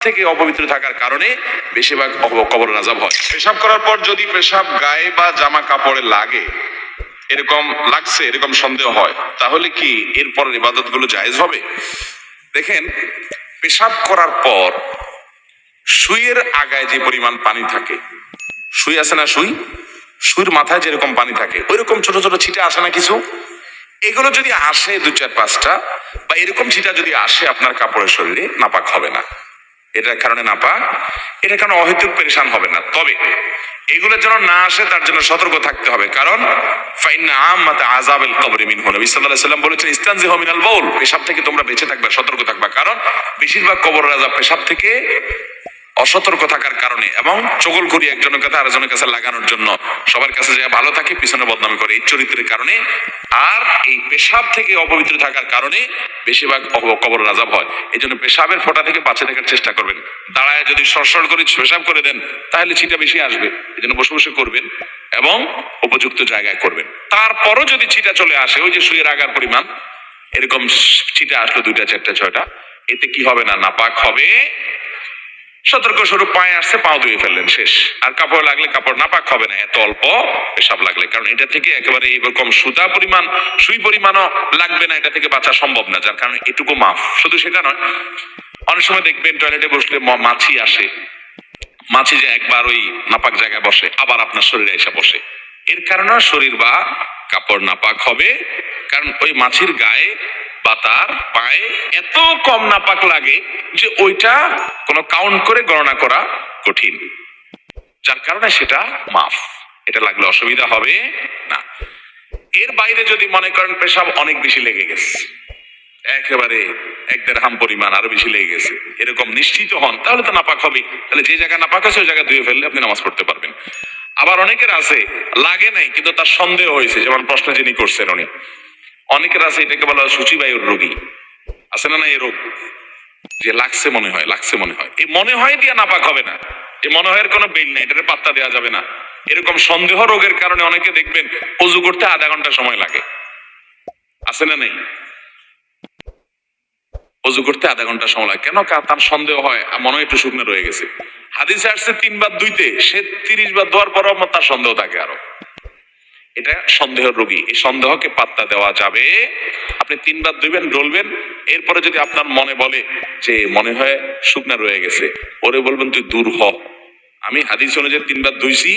থেকে অপবিত্র থাকার কারণে বেশিরভাগ কবরের আযাব হয়। পেশাব করার পর যদি পেশাব গায়ে বা জামা কাপড়ে লাগে, এরকম লাগছে এরকম সন্দেহ হয়, তাহলে কি এরপরের ইবাদত গুলো জায়েজ হবে? দেখেন, পেশাব করার পর সুইয়ের আগায় যে পরিমাণ পানি থাকে, সুই আছে না, সুইয়ের মাথায় যেরকম পানি থাকে ওইরকম ছোট ছোট ছিটা আসে না কিছু, এগুলো যদি আসে 2-4-5টা বা এরকম ছিটা যদি আসে আপনার কাপড়ের শরীরে, নাপাক হবে না। এটার কারণে নাপাক, এটার কারণে অহেতুক পেরেশান হবে না। তবে এগুলো যেন না আসে তার জন্য সতর্ক থাকতে হবে, কারণ ফাইন্না আম্মাতা আযাবিল কবরি মিনহু, নবী সাল্লাল্লাহু আলাইহি ওয়াসাল্লাম বলেছেন ইস্তানজিহু মিনাল বাউল, পেশাব থেকে তোমরা বেঁচে থাকবে, সতর্ক থাকবা, কারণ বেশিরভাগ কবরের আযাব পেশাব থেকে অসতর্ক থাকার কারণে এবং চগলখড়ি একজনের কাছে আরেকজনের কাছে লাগানোর জন্য, সবার কাছে যে ভালো থাকে পিছনে বদনামি করে, এই চরিত্রের কারণে আর এই পেশাব থেকে অপবিত্র থাকার কারণে বেশিরভাগ কবরের আযাব হয়। এই জন্য পেশাবের ফোঁটা থেকে বাঁচে থাকার চেষ্টা করবেন। দাঁড়ায় যদি সরসর করে পেশাব করে দেন তাহলে ছিটা বেশি আসবে, এই জন্য বসে বসে করবেন এবং উপযুক্ত জায়গায় করবেন। তারপরও যদি ছিটা চলে আসে, ওই যে সুইয়ের আগার পরিমাণ এরকম ছিটা আসলো 2-4-6টা, এতে কি হবে না, নাপাক হবে। সতর্ক স্বরূপ পায়ে আসছে, পাও ধুয়ে ফেললেন, শেষ। আর কাপড় লাগলে কাপড় নাপাক হবে না এত অল্প পেশাব লাগলে, কারণ এটা থেকে একেবারে এরকম সুতা পরিমাণ, সুই পরিমাণও লাগবে না, এটা থেকে বাঁচা সম্ভব না, যার কারণে এটুকু মাফ। শুধু সেটা নয়, অনেক সময় দেখবেন টয়লেটে বসলে মাছি আসে, মাছি যে একবার ওই নাপাক জায়গায় বসে আবার আপনার শরীরে এসে বসে, এর কারণে শরীর বা কাপড় নাপাক হবে, কারণ ওই মাছির গায়ে বা তার পায়ে এত কম নাপাক লাগে যে ওইটা কোনো কাউন্ট করে গণনা করা কঠিন, যার কারণে সেটা মাফ, এটা লাগলে অসুবিধা হবে না। এর বাইরে যদি মনে করেন পেশাব অনেক বেশি লেগে গেছে, একেবারে 1-1.5 পরিমাণ আরো বেশি লেগে গেছে, এরকম নিশ্চিত হন, তাহলে তো নাপাক হবে। তাহলে যে জায়গা নাপাক আছে ওই জায়গা ধুয়ে ফেললে আপনি নামাজ পড়তে পারবেন। আবার অনেকের আছে লাগে নাই কিন্তু তার সন্দেহ হয়েছে, যেমন প্রশ্ন যিনি করছেন উনি, অনেকের আছে এটাকে বলা হয় সূচিবায়ুর রোগী, আছে না এই রোগ, যে লাগছে মনে হয়, এই মনে হয় দিয়া নাপাক হবে না, এই মনে হয় কোনো বেল নাই, এটার পাত্তা দেওয়া যাবে না। এরকম সন্দেহ রোগের কারণে অনেকে দেখবেন অজু করতে আধা ঘন্টা সময় লাগে, আছে না নেই, অজু করতে আধা ঘন্টা সময় লাগে কেন? তার সন্দেহ হয় মনে হয় একটু শুকনো রয়ে গেছে। হাদিসে আসছে 3 বার ধুইতে, সে 30 বার ধোয়ার পরও তার সন্দেহ থাকে আরো, এটা সন্দেহের রোগী, এই সন্দেহকে পাত্তা দেওয়া যাবে। আপনি 3 বার ধুইবেন, ডলবেন, এরপরে যদি আপনার মনে বলে যে মনে হয় শুকনা রয়ে গেছে, ওরে বলবেন তুই দূর হ, আমি হাদিস অনুযায়ী 3 বার ধুইছি,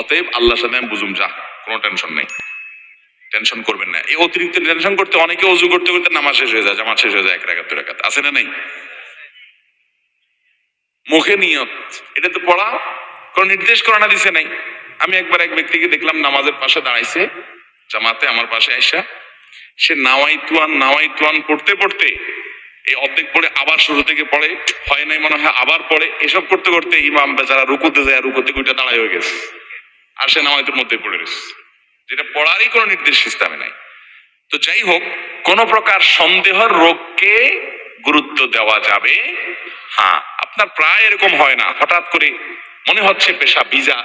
অতএব আল্লাহর সাথে আমি বুঝুম, যা, কোনো টেনশন নেই, টেনশন করবেন না। এই অতিরিক্ত টেনশন করতে অনেকে অজু করতে করতে নামাজ শেষ হয়ে যায়, জামাত শেষ হয়ে যায় 1 রাকাত 2 রাকাত, আছে না নাই? মুখে নিয়ত, এটা তো পড়া কোন নির্দেশ করা না দিছে নাই। আমি একবার এক ব্যক্তিকে দেখলাম নামাজের পাশে দাঁড়াইছে জামাতে, আমার পাশে আইসা সে নাওয়াইতুয়ান পড়তে পড়তে এই অর্ধেক পড়ে আবার শুরু থেকে পড়ে, হয় নাই মনে হয় আবার পড়ে, এসব করতে করতে ইমাম বেচারা রুকুতে যায়, রুকুতে কুইটা দাঁড়ায় হয়ে গেছে, আর সে নাওয়াইতুর মধ্যে পড়ে রয়েছে, যেটা পড়ারই কোনো নির্দেশ ইসলামে নাই। তো যাই হোক, কোন প্রকার সন্দেহের রোগকে গুরুত্ব দেওয়া যাবে। হ্যাঁ, আপনার প্রায় এরকম হয় না, হঠাৎ করে মনে হচ্ছে পেশা ভিজা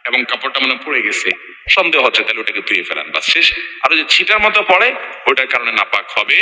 এবং কাপড়টা মনে পড়ে গেছে, সন্দেহ হচ্ছে, তাহলে ওটাকে ধুয়ে ফেলান, বাস, শেষ। আর যে ছিটার মতো পড়ে ওটার কারণে নাপাক হবে।